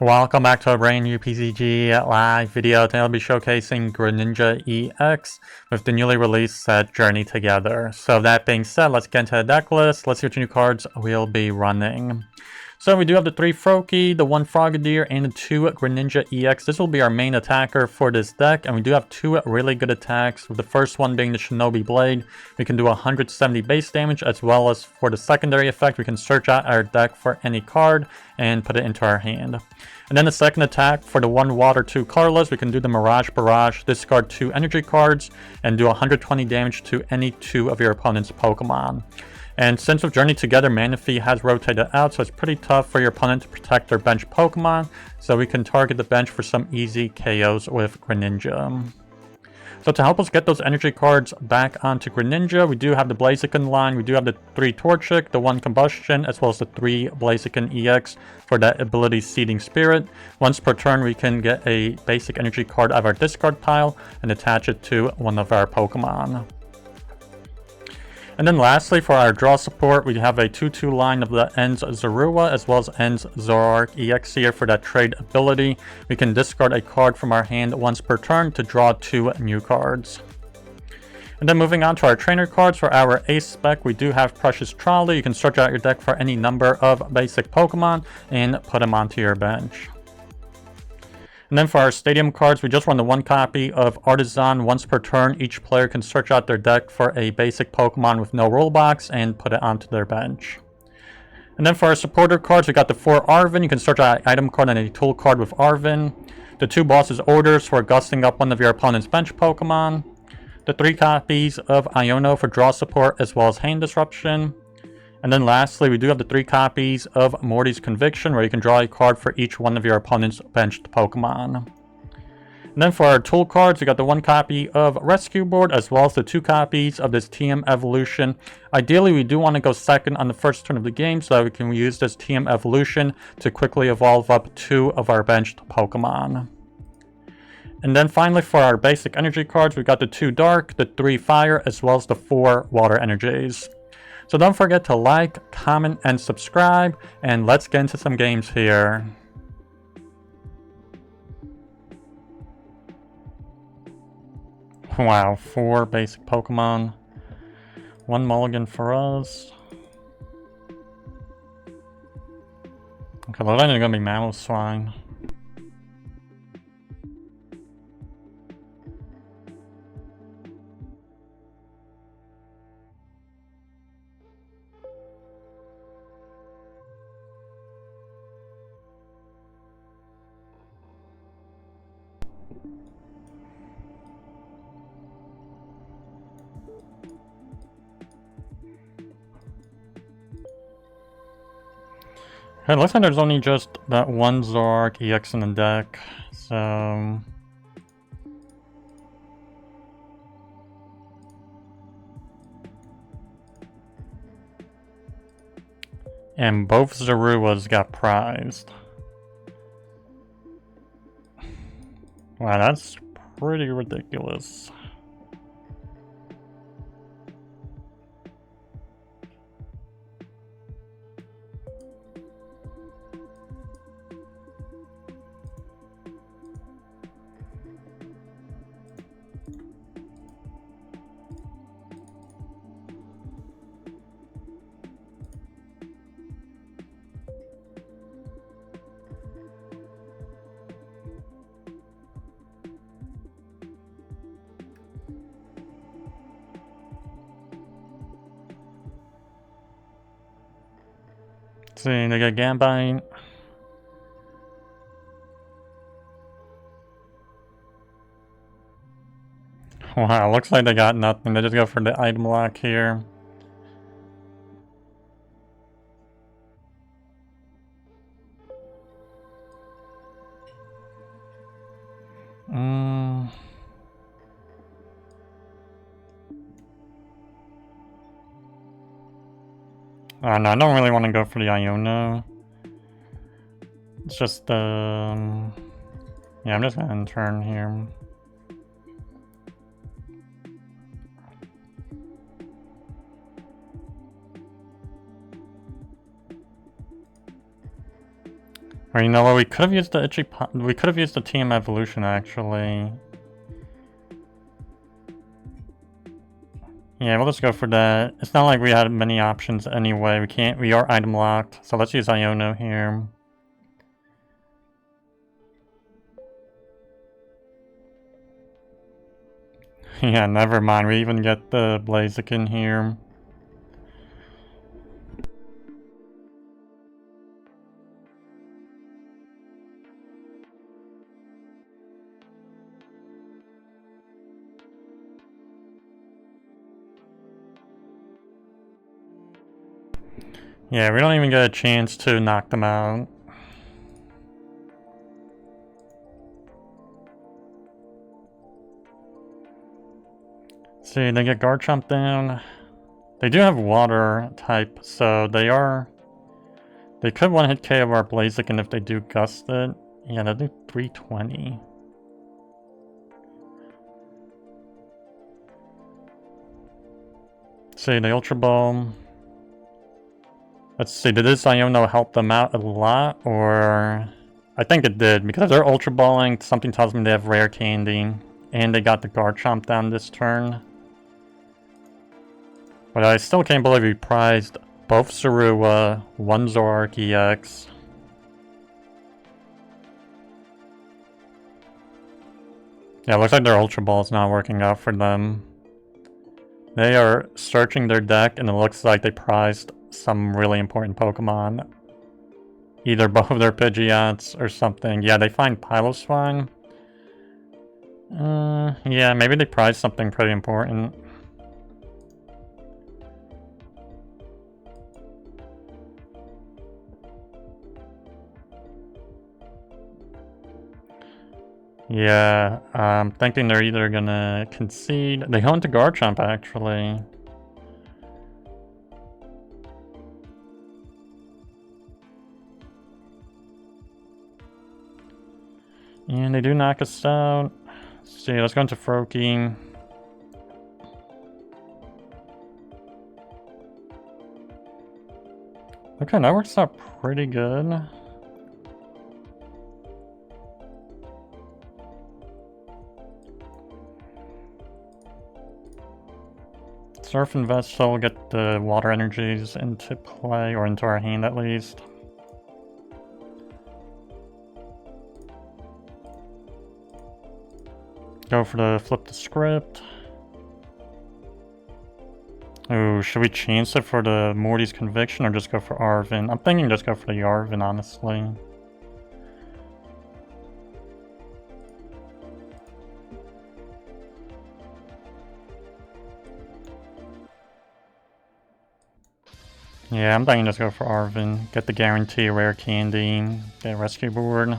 Welcome back to a brand new PTCG live video. Today I'll be showcasing Greninja EX with the newly released set Journey Together. So that being said, let's get into the deck list. Let's see what new cards we'll be running. So we do have the 3 Froakie, the 1 Frogadier, and the 2 Greninja EX. This will be our main attacker for this deck, and we do have 2 really good attacks, with the first one being the Shinobi Blade. We can do 170 base damage, as well as for the secondary effect, we can search out our deck for any card and put it into our hand. And then the second attack for the 1 Water 2 colorless, we can do the Mirage Barrage, discard 2 energy cards, and do 120 damage to any 2 of your opponent's Pokemon. And since with Journey Together, Manaphy has rotated out, so it's pretty tough for your opponent to protect their bench Pokemon, so we can target the bench for some easy KOs with Greninja. So to help us get those energy cards back onto Greninja, we do have the Blaziken line, we do have the 3 Torchic, the 1 Combusken, as well as the 3 Blaziken EX for that ability Seeding Spirit. Once per turn, we can get a basic energy card out of our discard pile and attach it to one of our Pokemon. And then lastly, for our draw support, we have a 2-2 line of the Ends Zorua as well as Ends Zoroark EX here for that trade ability. We can discard a card from our hand once per turn to draw 2 new cards. And then moving on to our trainer cards, for our ace spec, we do have Precious Trolley. You can search out your deck for any number of basic Pokemon and put them onto your bench. And then for our stadium cards, we just run the 1 copy of Artazon once per turn. Each player can search out their deck for a basic Pokemon with no rule box and put it onto their bench. And then for our supporter cards, we got the 4 Arven. You can search out an item card and a tool card with Arven. The 2 Boss's Orders for gusting up one of your opponent's bench Pokemon. The 3 copies of Iono for draw support as well as hand disruption. And then lastly, we do have the 3 copies of Morty's Conviction, where you can draw a card for each one of your opponent's benched Pokemon. And then for our tool cards, we got the 1 copy of Rescue Board, as well as the 2 copies of this TM Evolution. Ideally, we do want to go second on the first turn of the game, so that we can use this TM Evolution to quickly evolve up 2 of our benched Pokemon. And then finally, for our basic energy cards, we got the 2 Dark, the 3 Fire, as well as the 4 Water Energies. So don't forget to like, comment, and subscribe, and let's get into some games here. Wow, 4 basic Pokemon. 1 mulligan for us. Okay, looks like they're gonna be Mamoswine. It looks like there's only just that 1 Zoroark EX in the deck, so... And both Zoruas got prized. Wow, that's pretty ridiculous. See, they got Gambite. Wow, looks like they got nothing. They just go for the item lock here. No, I don't really want to go for the Iono. It's just, yeah, I'm just gonna turn here. Or you know what, we could have used the we could have used the TM evolution actually. Yeah, we'll just go for that. It's not like we had many options anyway. We are item locked, so let's use Iono here. Yeah, never mind. We even get the Blaziken here. Yeah, we don't even get a chance to knock them out. See, they get Garchomp down. They do have water type, so they could one-hit KO our Blaziken if they do gust it. Yeah, they'll do 320. See, the Ultra Ball. Let's see, did this Iono help them out a lot, or... I think it did, because they're Ultra Balling, something tells me they have Rare Candy, and they got the Garchomp down this turn. But I still can't believe we prized both Zorua, one Zoroark EX. Yeah, it looks like their Ultra Ball is not working out for them. They are searching their deck, and it looks like they prized some really important Pokemon. Either both of their Pidgeots or something. Yeah, they find Piloswine. Yeah, maybe they prized something pretty important. Yeah, I'm thinking they're either gonna concede. They go into Garchomp actually. And they do knock us out. Let's see, let's go into Froakie. Okay, that works out pretty good. Earthen Vessel, get the water energies into play, or into our hand at least. Go for the flip the script. Ooh, should we chance it for the Morty's Conviction or just go for Arven? I'm thinking just go for the Arven, honestly. Yeah, I'm thinking just go for Arven. Get the guarantee Rare Candy, get Rescue Board.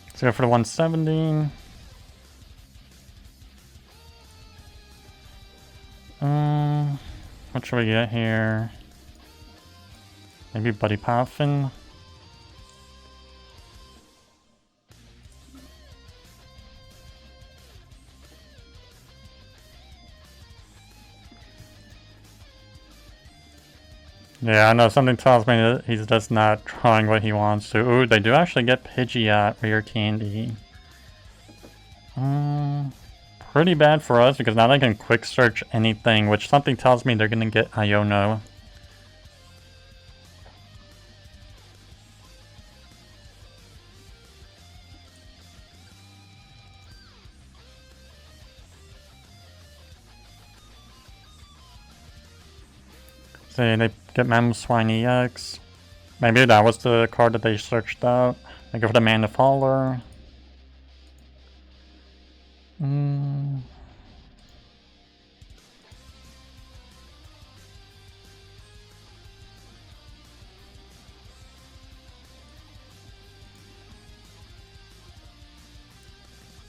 Let's go for the 170. What should we get here? Maybe Buddy Poffin. Yeah, I know, something tells me that he's just not drawing what he wants to. Ooh, they do actually get Pidgeot Rare Candy. Pretty bad for us, because now they can quick search anything, which something tells me they're gonna get Iono. See, they get Mamoswine EX. Maybe that was the card that they searched out. They go for the Mana Faller.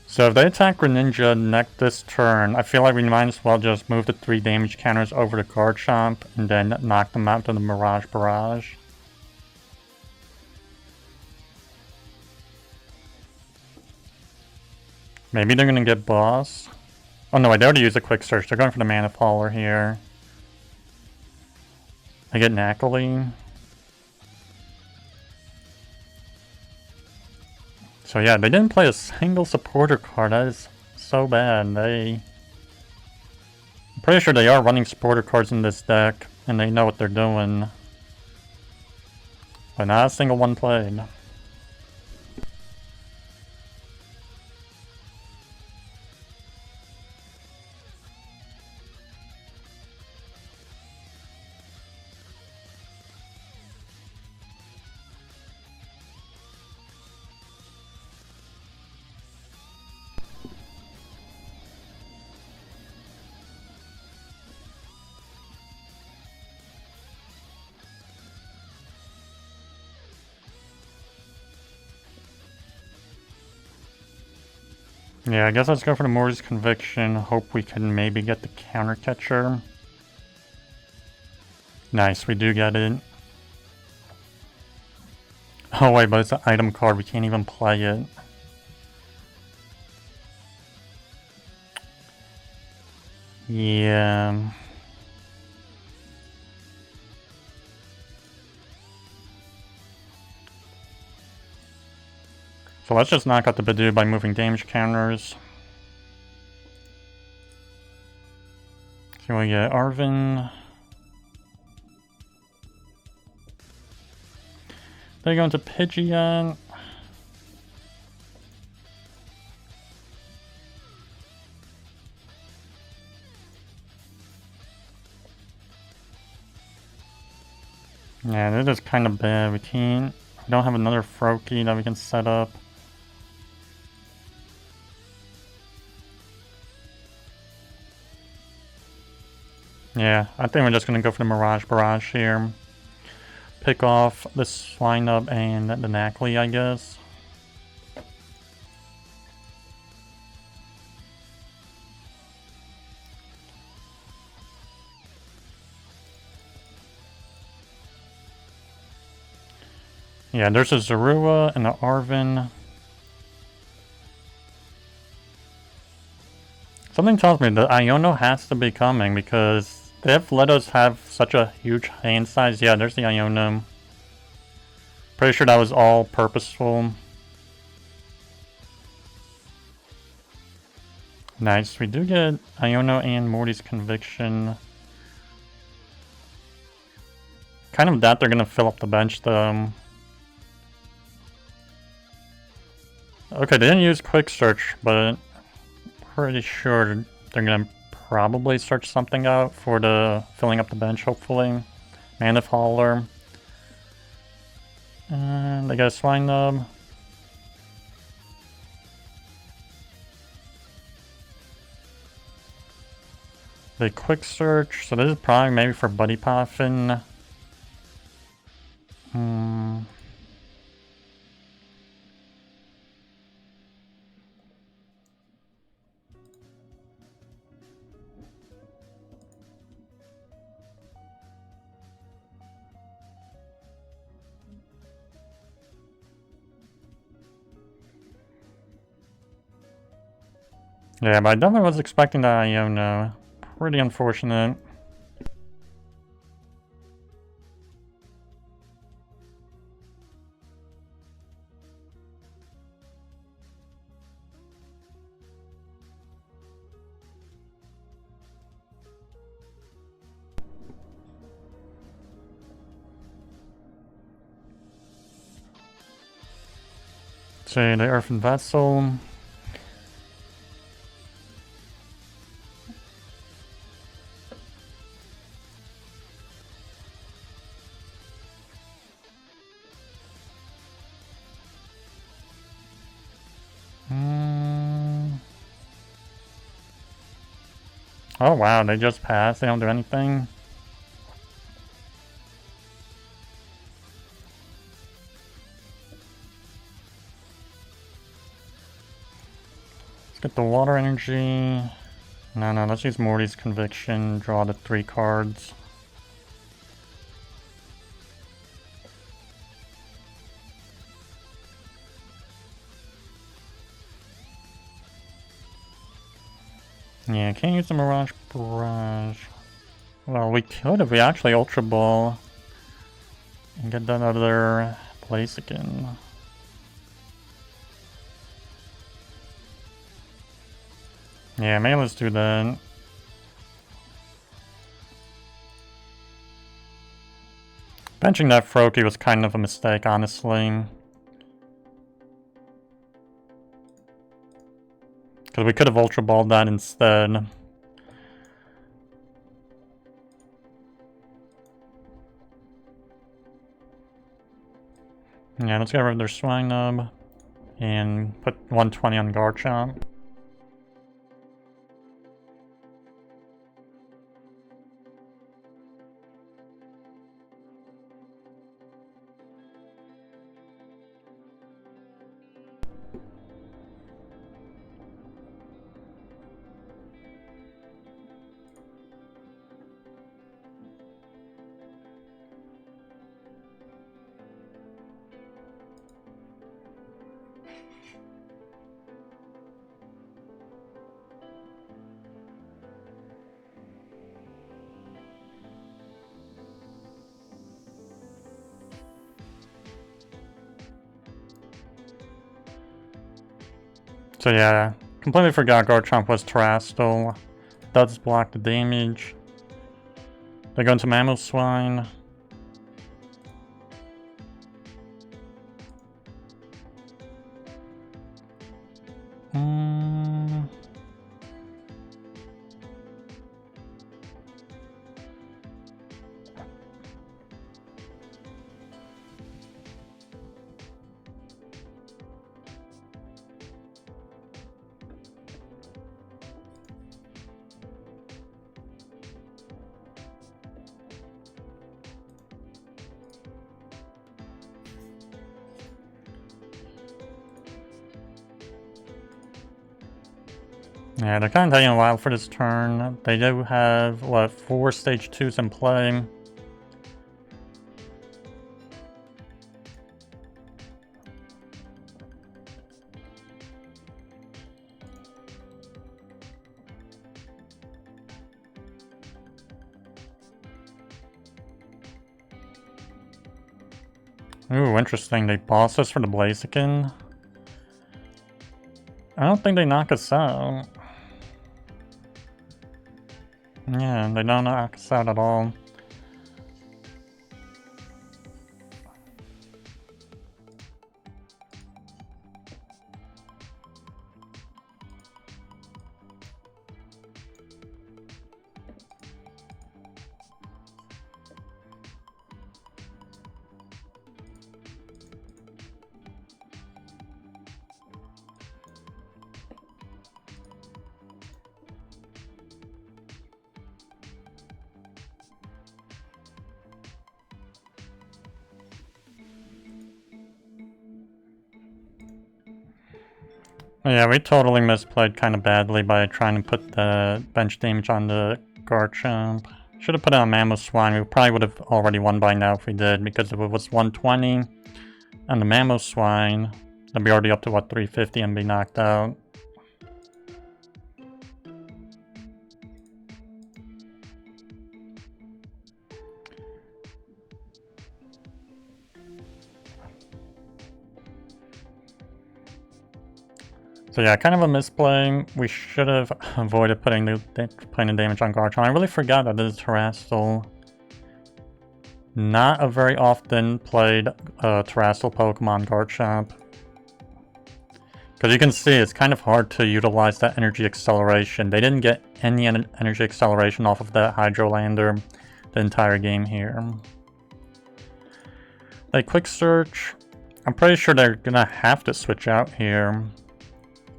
So if they attack Greninja this turn, I feel like we might as well just move the 3 damage counters over to Garchomp and then knock them out to the Mirage Barrage. Maybe they're gonna get boss. Oh no, wait, they already used a quick search. They're going for the mana faller here. They get Knackly. So yeah, they didn't play a single supporter card. That is so bad. I'm pretty sure they are running supporter cards in this deck, and they know what they're doing. But not a single one played. Yeah, I guess let's go for the Morty's Conviction. Hope we can maybe get the counter catcher. Nice, we do get it. Oh wait, but it's an item card. We can't even play it. Yeah. So let's just knock out the Bidoof by moving damage counters. So we get Arven. They go into Pidgeot. Yeah, that is kind of bad. We don't have another Froakie that we can set up. Yeah, I think we're just going to go for the Mirage Barrage here. Pick off this lineup and the Knackly, I guess. Yeah, there's a Zorua and an Arven. Something tells me that Iono has to be coming because they've let us have such a huge hand size. Yeah, there's the Iono. Pretty sure that was all purposeful. Nice, we do get Iono and Morty's Conviction. Kind of doubt they're gonna fill up the bench though. Okay, they didn't use Quick Search, but pretty sure they're gonna probably search something out for the filling up the bench, hopefully. Mana Faller. And they got a Swine Nub. They Quick Search, so this is probably maybe for Buddy Poffin. Yeah, but I definitely was expecting that Iono. Pretty unfortunate. See, the Earthen Vessel. Oh wow, they just pass, they don't do anything. Let's get the Water Energy. No, let's use Morty's Conviction, draw the 3 cards. Yeah, can't use the Mirage Barrage. Well, we could if we actually Ultra Ball and get that other Blaziken. Yeah, maybe let's do that. Benching that Froakie was kind of a mistake, honestly. Because we could have Ultra Balled that instead. Yeah, let's get rid of their Swinub and put 120 on Garchomp. So yeah, completely forgot Garchomp was Terastal. Does block the damage. They go into Mamoswine. Yeah, they're kind of taking a while for this turn. They do have, what, 4 stage 2s in play. Ooh, interesting. They boss us for the Blaziken. I don't think they knock us out. Yeah, they don't knock us out at all. Yeah, we totally misplayed kind of badly by trying to put the bench damage on the Garchomp. Should have put it on Mamoswine. We probably would have already won by now if we did, because if it was 120 on the Mamoswine, then be already up to, what, 350 and be knocked out. So yeah, kind of a misplay. We should have avoided putting the damage on Garchomp. I really forgot that this is Terastal. Not a very often played Terastal Pokemon, Garchomp. Because you can see it's kind of hard to utilize that energy acceleration. They didn't get any energy acceleration off of that Hydrolander the entire game here. Like Quick Search, I'm pretty sure they're gonna have to switch out here.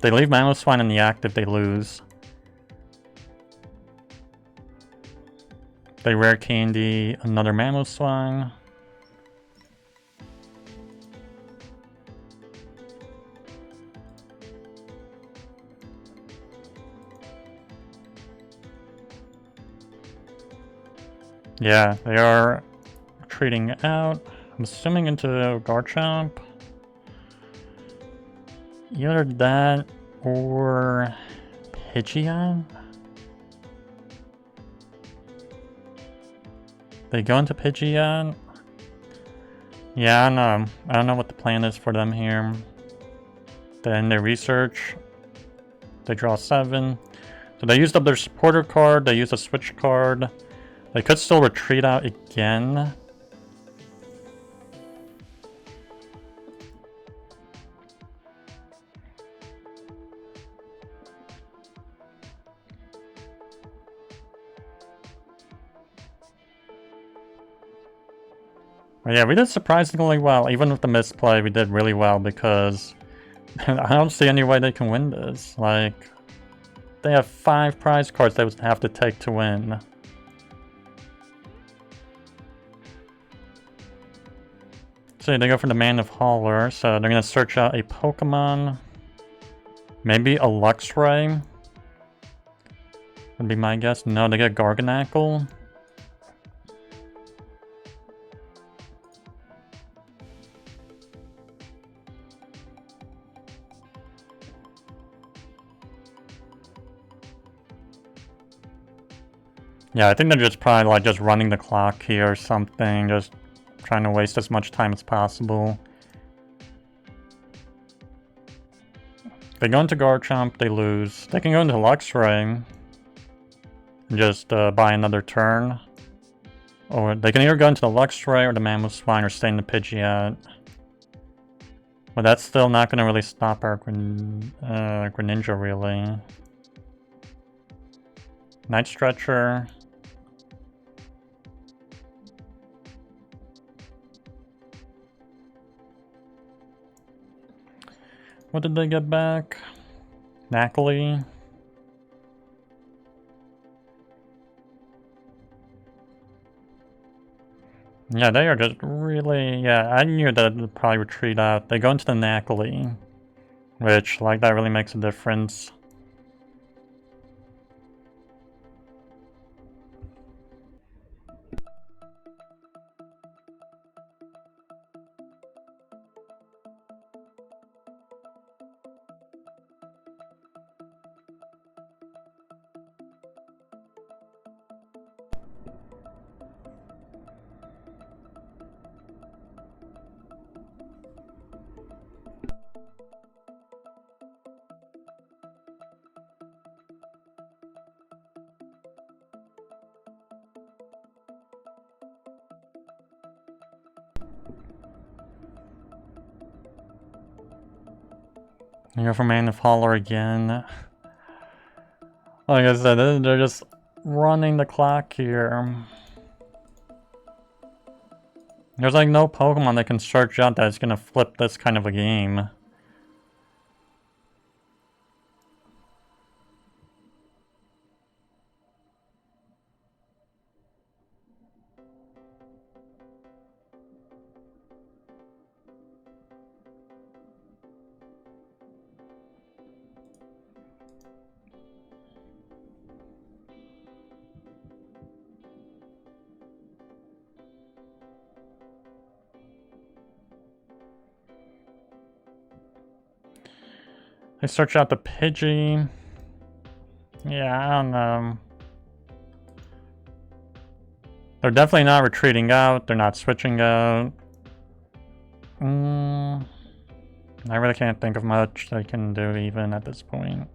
They leave Mamoswine in the active, they lose. They Rare Candy another Mamoswine. Yeah, they are retreating out. I'm assuming into Garchomp. Either that or Pidgeot? They go into Pidgey yet? Yeah, I don't know. I don't know what the plan is for them here. Then they research. They draw 7. So they used up their supporter card. They used a switch card. They could still retreat out again. But yeah, we did surprisingly well. Even with the misplay, we did really well because I don't see any way they can win this. Like, they have 5 prize cards they would have to take to win. So they go for the Man of Hauler, so they're gonna search out a Pokemon. Maybe a Luxray would be my guess. No, they get Garganacl. Yeah, I think they're just probably like just running the clock here or something, just trying to waste as much time as possible. They go into Garchomp, they lose. They can go into Luxray and just buy another turn. Or they can either go into the Luxray or the Mamoswine or stay in the Pidgeot. But that's still not going to really stop our Greninja, really. Night Stretcher. What did they get back? Knackly. Yeah, they are just really... Yeah, I knew that they'd probably retreat out. They go into the Knackly, which, like, that really makes a difference. You go for Man of Hauler again. Like I said, they're just running the clock here. There's like no Pokemon that can search out that's gonna flip this kind of a game. They search out the Pidgey. Yeah, I don't know. They're definitely not retreating out. They're not switching out. I really can't think of much they can do even at this point.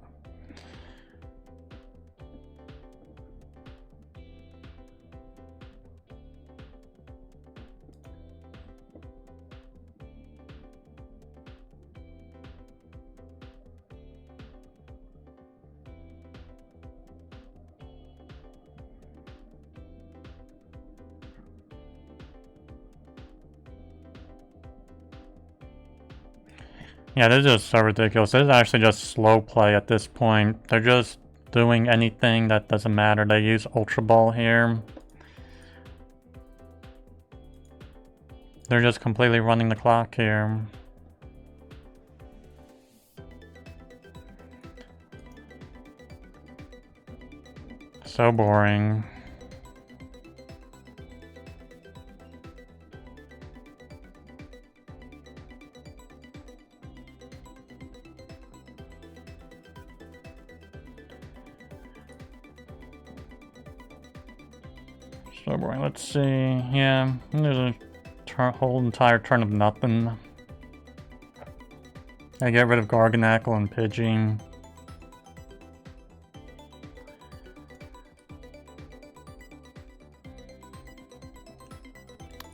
Yeah, this is just so ridiculous. This is actually just slow play at this point. They're just doing anything that doesn't matter. They use Ultra Ball here. They're just completely running the clock here. So boring. So boy, let's see. Yeah, there's a whole entire turn of nothing. I get rid of Garganackle and Pidgey.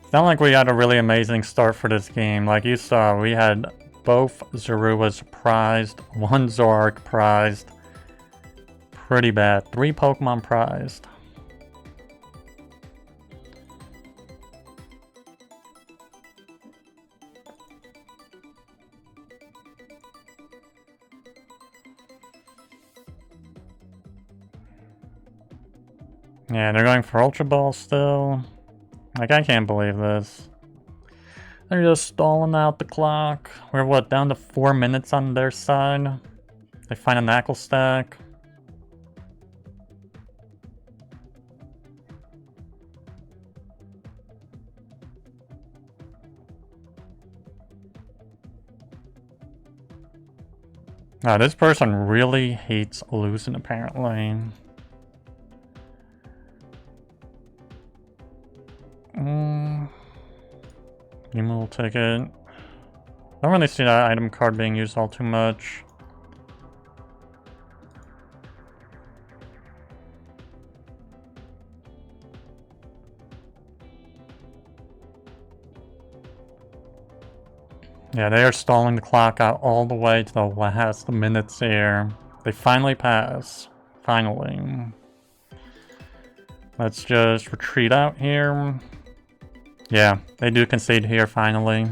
It's not like we had a really amazing start for this game. Like you saw, we had both Zoruas prized, one Zoroark prized. Pretty bad. 3 Pokemon prized. Yeah, they're going for Ultra Ball still. Like, I can't believe this. They're just stalling out the clock. We're what, down to 4 minutes on their side? They find a Knackle stack. Now, this person really hates losing, apparently. Nemo will take it. I don't really see that item card being used all too much. Yeah, they are stalling the clock out all the way to the last minutes here. They finally pass. Finally. Let's just retreat out here. Yeah, they do concede here finally.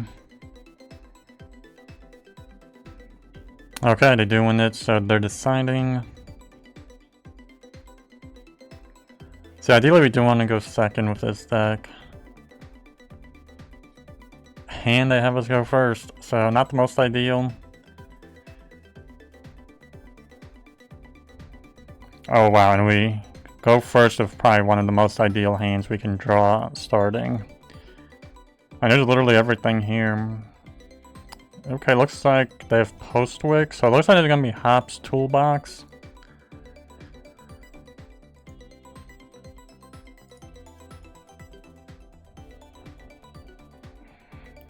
Okay, they're doing it, so they're deciding. So ideally we do want to go second with this deck. And they have us go first, so not the most ideal. Oh wow, and we go first with probably one of the most ideal hands we can draw starting. And there's literally everything here. Okay, looks like they have Postwick, so it looks like there's gonna be Hop's Toolbox.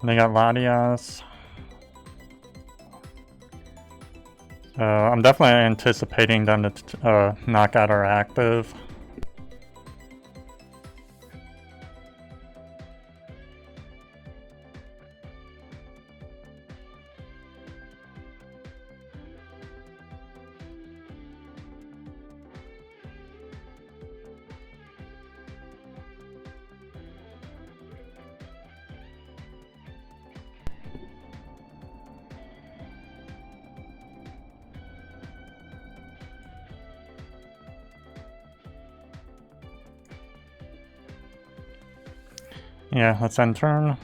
They got Latias. I'm definitely anticipating them to knock out our active. Yeah, let's end turn.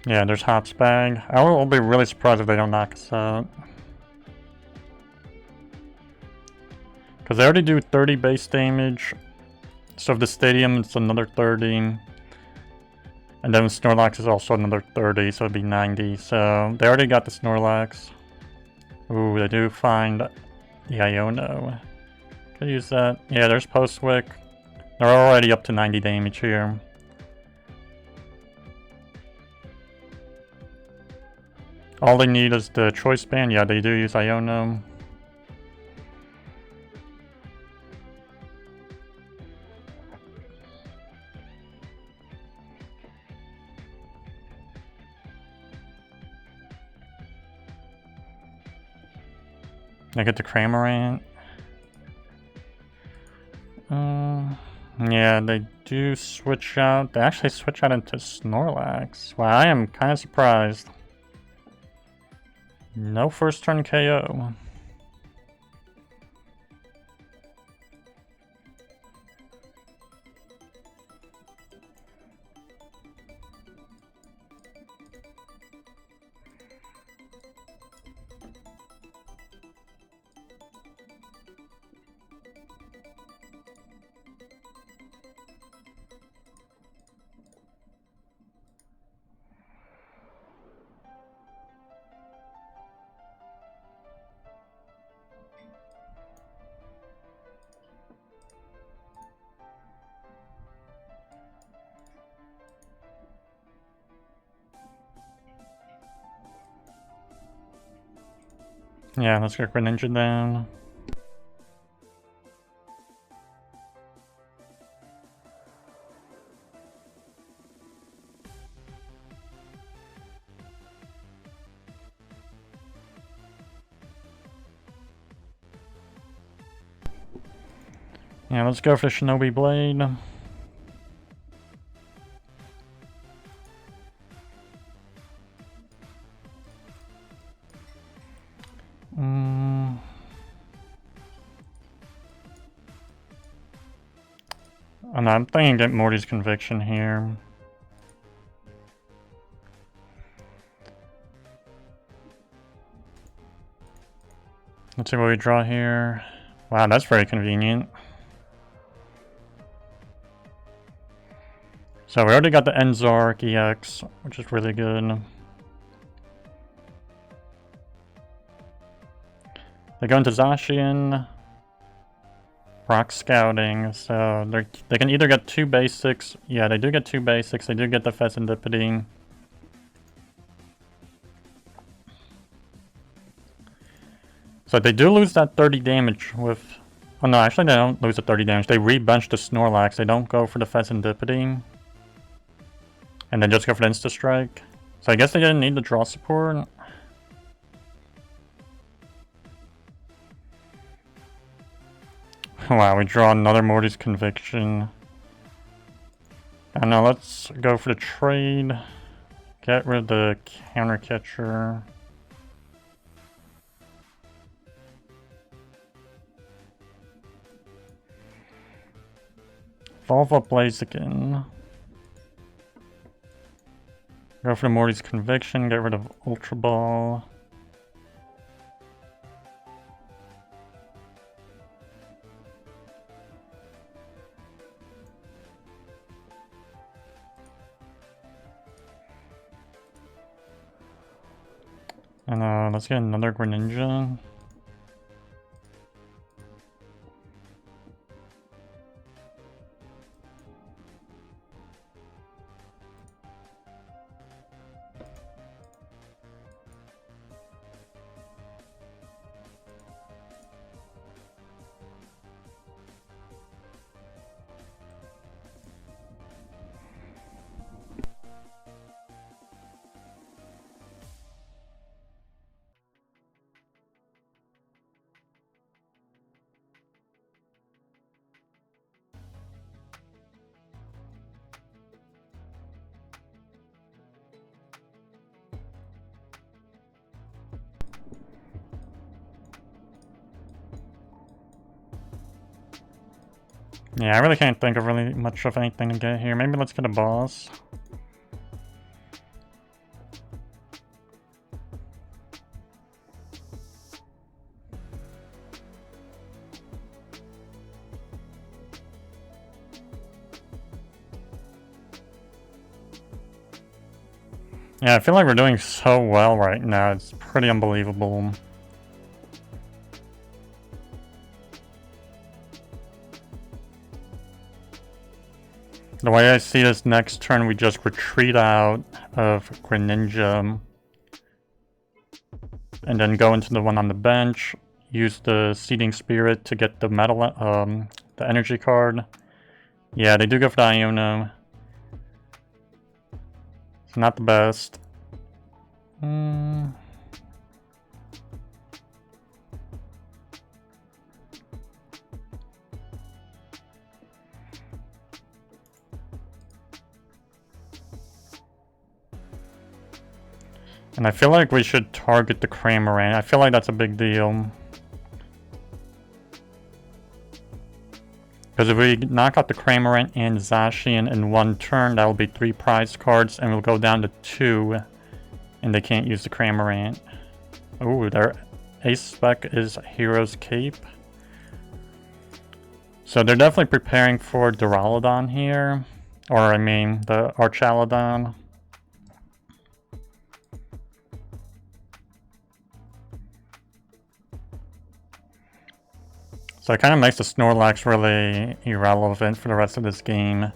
Yeah, there's Hop's Bag. I will be really surprised if they don't knock us out. Because they already do 30 base damage. So if the stadium, it's another 30. And then Snorlax is also another 30, so it'd be 90. So they already got the Snorlax. Ooh, they do find the Iono. Could use that. Yeah, there's Postwick. They're already up to 90 damage here. All they need is the Choice Band. Yeah, they do use Iono. I get the Cramorant. Yeah, they do switch out. They actually switch out into Snorlax. Wow, I am kind of surprised. No first turn KO. Yeah, let's get Greninja down. Yeah, let's go for the Shinobi Blade. Oh, no, I'm thinking get Morty's Conviction here. Let's see what we draw here. Wow, that's very convenient. So we already got the Zoroark EX, which is really good. They go into Zacian, Rock Scouting, so they can either get 2 basics. Yeah, they do get 2 basics. They do get the Fezandipiti. So they do lose that 30 damage with... Oh no, actually they don't lose the 30 damage. They re-bench the Snorlax. They don't go for the Fezandipiti. And then just go for the Insta-Strike. So I guess they didn't need the draw support. Wow, we draw another Morty's Conviction. And now let's go for the trade. Get rid of the counter catcher. Evolve up Blaziken. Go for the Morty's Conviction, get rid of Ultra Ball. And let's get another Greninja. Yeah, I really can't think of really much of anything to get here. Maybe let's get a boss. Yeah, I feel like we're doing so well right now. It's pretty unbelievable. The way I see this next turn, we just retreat out of Greninja. And then go into the one on the bench. Use the Seeding Spirit to get the metal, the energy card. Yeah, they do go for the Iono. It's not the best. And I feel like we should target the Cramorant. I feel like that's a big deal. Because if we knock out the Cramorant and Zacian in one turn, that will be 3 prize cards, and we'll go down to 2. And they can't use the Cramorant. Ooh, their ace spec is Hero's Cape. So they're definitely preparing for Duraludon here. Or I mean, the Archaludon. So it kind of makes the Snorlax really irrelevant for the rest of this game.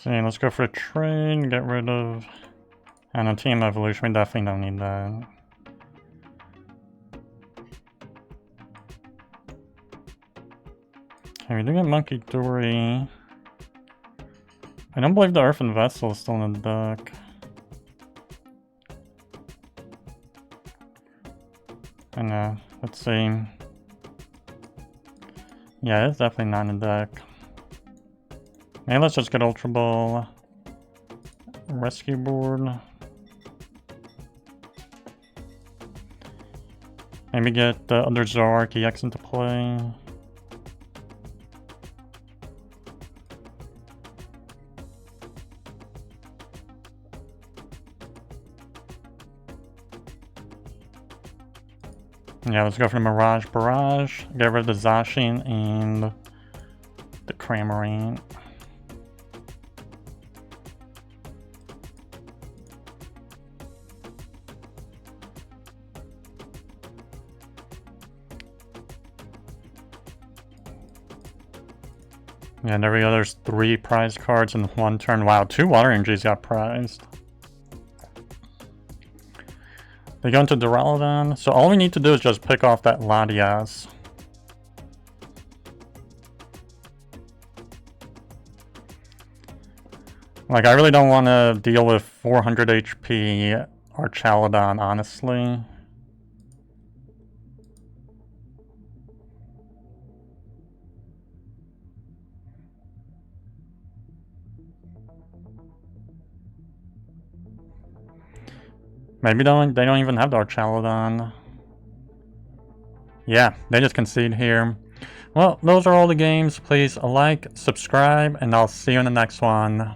See, let's go for a trade, get rid of... And a team evolution, we definitely don't need that. Okay, we do get Munkidori. I don't believe the Earthen Vessel is still in the deck. And let's see. Yeah, it's definitely not in the deck. Maybe let's just get Ultra Ball. Rescue Board. Maybe get the other Zoroark EX into play. Yeah, let's go for the Mirage Barrage. Get rid of the Zacian and the Cramorant. Yeah, and there we go. There's 3 prize cards in 1 turn. Wow, 2 Water Energies got prized. They go into Duraludon. So all we need to do is just pick off that Latias. Like, I really don't want to deal with 400 HP Archaludon, honestly. Maybe they don't even have the Archaludon. Yeah, they just concede here. Well, those are all the games. Please like, subscribe, and I'll see you in the next one.